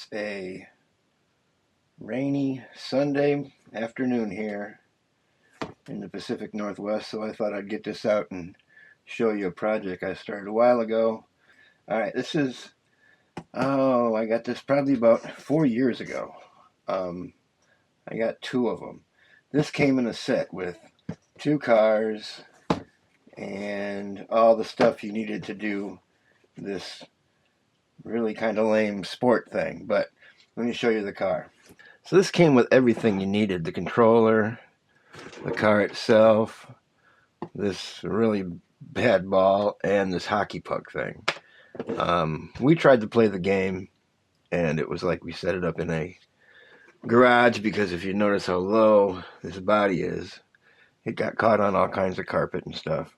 It's a rainy Sunday afternoon here in the Pacific Northwest, so I thought I'd get this out and show you a project I started a while ago. Alright, this is, I got this probably about 4 years ago. I got two of them. This came in a set with two cars and all the stuff you needed to do this really kind of lame sport thing, but let me show you the car. So this came with everything you needed: the controller, the car itself, this really bad ball, and this hockey puck thing. We tried to play the game, and it was like we set it up in a garage, because if you notice how low this body is, it got caught on all kinds of carpet and stuff.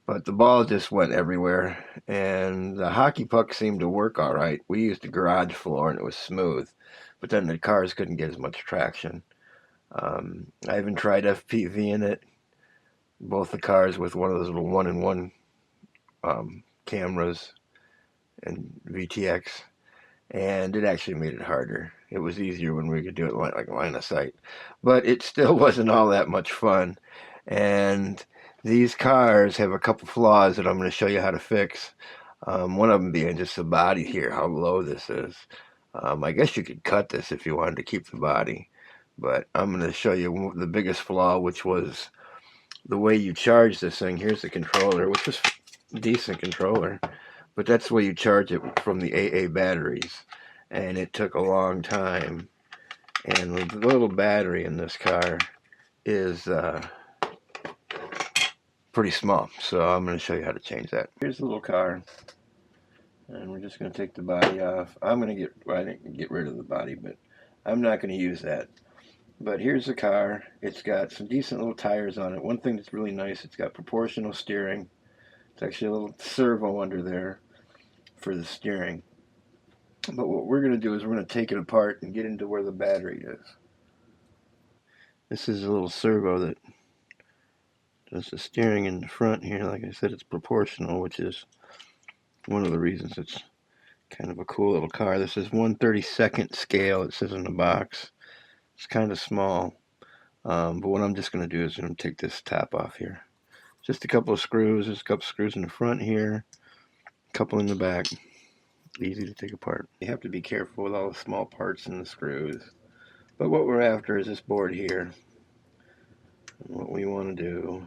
But the ball just went everywhere, and the hockey puck seemed to work all right. We used the garage floor, and it was smooth, but then the cars couldn't get as much traction. I even tried FPV in it, both the cars with one of those little one-in-one cameras and VTX, and it actually made it harder. It was easier when we could do it like line of sight, but it still wasn't all that much fun. And these cars have a couple flaws that I'm going to show you how to fix. One of them being just the body here, how low this is. I guess you could cut this if you wanted to keep the body, but I'm going to show you the biggest flaw, which was the way you charge this thing. Here's the controller, which was a decent controller, but that's the way you charge it, from the AA batteries, and it took a long time. And the little battery in this car is pretty small, so I'm going to show you how to change that. Here's the little car, and we're just going to take the body off. I didn't get rid of the body, but I'm not going to use that. But here's the car. It's got some decent little tires on it. One thing that's really nice, it's got proportional steering. It's actually a little servo under there for the steering. But what we're going to do is we're going to take it apart and get into where the battery is. This is a little servo that does the steering in the front here. Like I said, it's proportional, which is one of the reasons it's kind of a cool little car. This is 1/32 scale, it says in the box. It's kind of small, but what I'm just going to do is I'm going to take this top off here. Just a couple of screws. There's a couple of screws in the front here, a couple in the back. Easy to take apart. You have to be careful with all the small parts and the screws. But what we're after is this board here. And what we want to do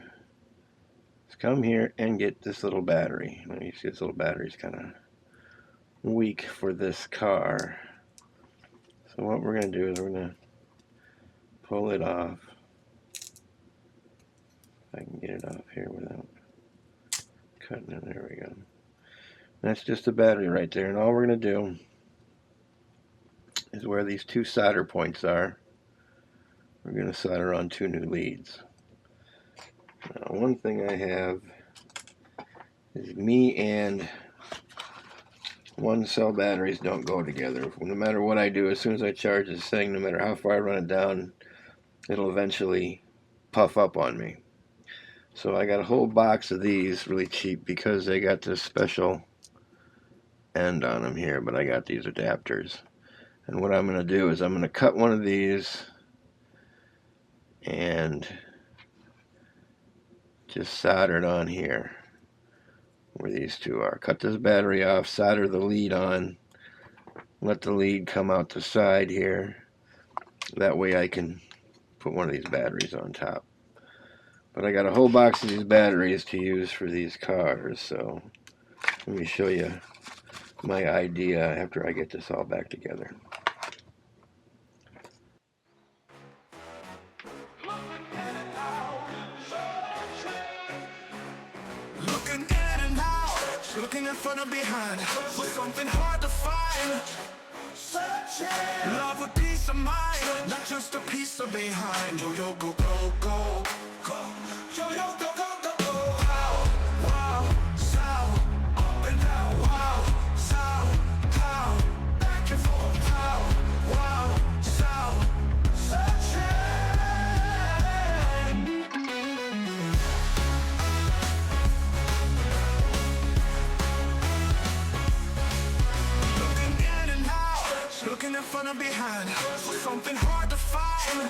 is come here and get this little battery. Now you see this little battery is kind of weak for this car. So what we're going to do is we're going to pull it off. If I can get it off here without cutting it. There we go. That's just the battery right there, and all we're going to do is where these two solder points are, we're going to solder on two new leads. Now, one thing I have is me and one cell batteries don't go together. No matter what I do, as soon as I charge this thing, no matter how far I run it down, it'll eventually puff up on me. So I got a whole box of these, really cheap, because they got this special end on them here, but I got these adapters. And what I'm going to do is I'm going to cut one of these and just solder it on here where these two are. Cut this battery off, solder the lead on, let the lead come out the side here. That way I can put one of these batteries on top. But I got a whole box of these batteries to use for these cars, so let me show you my idea after I get this all back together. Looking in and out, looking in front and behind, for something hard to find. Love with peace of mind, not just a piece of behind. Yo, yo, go, go, go, go. Yo, yo, go, go, go, go. Wow, wow, sound, up and down. Wow, sound, pow, back and forth. Wow, wow, sound, searching. Looking fun behind for something hard to find.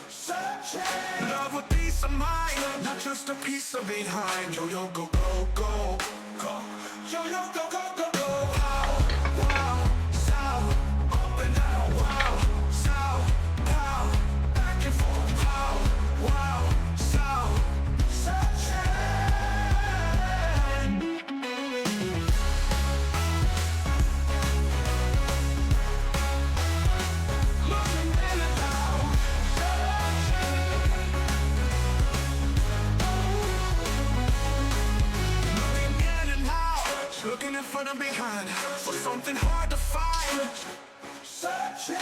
Searching love with peace of mind, not just a piece of behind. Yo yo go go go go. Yo yo go go go go. Wow wow sound up and down. Wow sound pow back and forth. Wow wow sound searching. Looking in and out. Looking in front and behind for something hard to find. Searching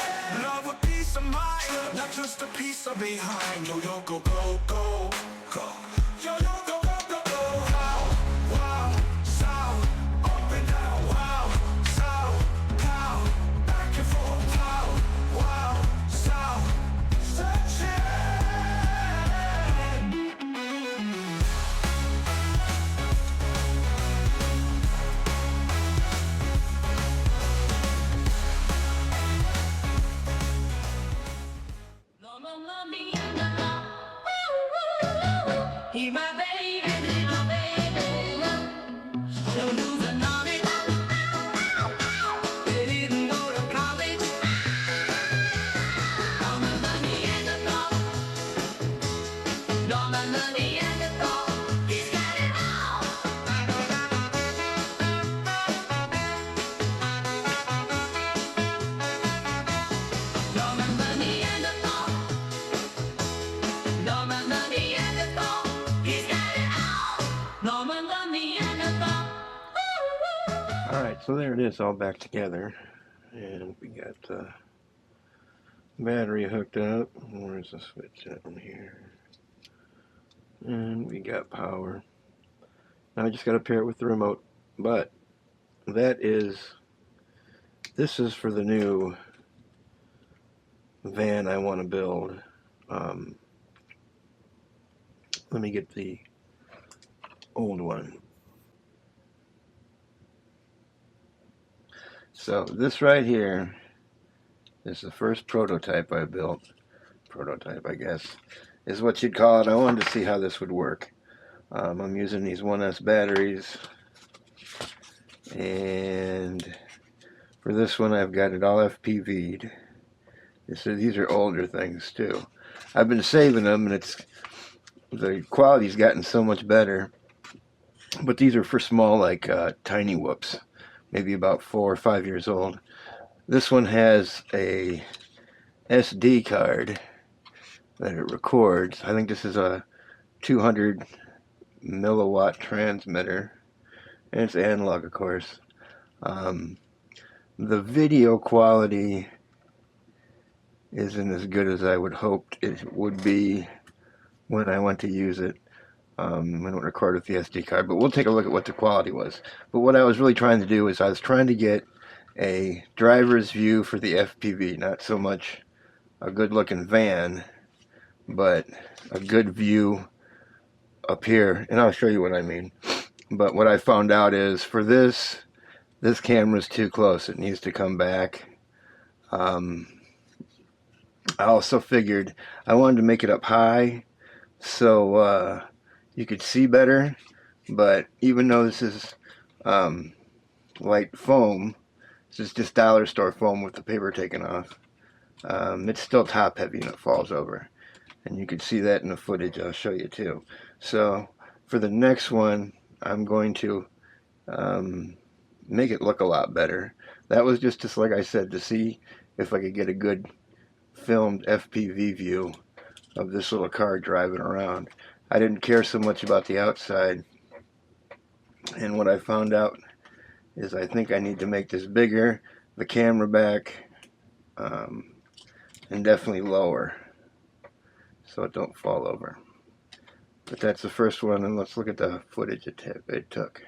love with peace of mind, not just a piece of behind. Yo yo go go go go. Yo yo go go go go. Wow wow sound up and down. Wow sound pow back and forth. Wow wow sound searching. He my baby, he my baby. Don't lose a knowledge. They didn't go to college. All my money and the thought. All my money and the thought. He's got it all. All my money and the thought. All my money and the thought. Alright, so there it is, all back together. And we got the battery hooked up. Where's the switch down here? And we got power. Now I just got to pair it with the remote. But this is for the new van I want to build. Let me get the old one. So this right here is the first prototype I built. Prototype, I guess, is what you'd call it. I wanted to see how this would work. I'm using these 1S batteries, and for this one I've got it all FPV'd. These are older things too. I've been saving them, and the quality's gotten so much better. But these are for small, like tiny whoops, maybe about 4 or 5 years old. This one has a SD card that it records. I think this is a 200 milliwatt transmitter, and it's analog, of course. The video quality isn't as good as I would hoped it would be when I went to use it. When it recorded with the SD card, but we'll take a look at what the quality was. But what I was really trying to do is I was trying to get a driver's view for the FPV, not so much a good looking van, but a good view up here, and I'll show you what I mean. But what I found out is for this camera's too close. It needs to come back. I also figured I wanted to make it up high so you could see better, but even though this is light foam, this is just dollar store foam with the paper taken off, it's still top heavy and it falls over, and you can see that in the footage I'll show you too. So for the next one I'm going to make it look a lot better. That was just like I said, to see if I could get a good filmed FPV view of this little car driving around. I didn't care so much about the outside, and what I found out is I think I need to make this bigger, the camera back, and definitely lower so it don't fall over. But that's the first one, and let's look at the footage it took.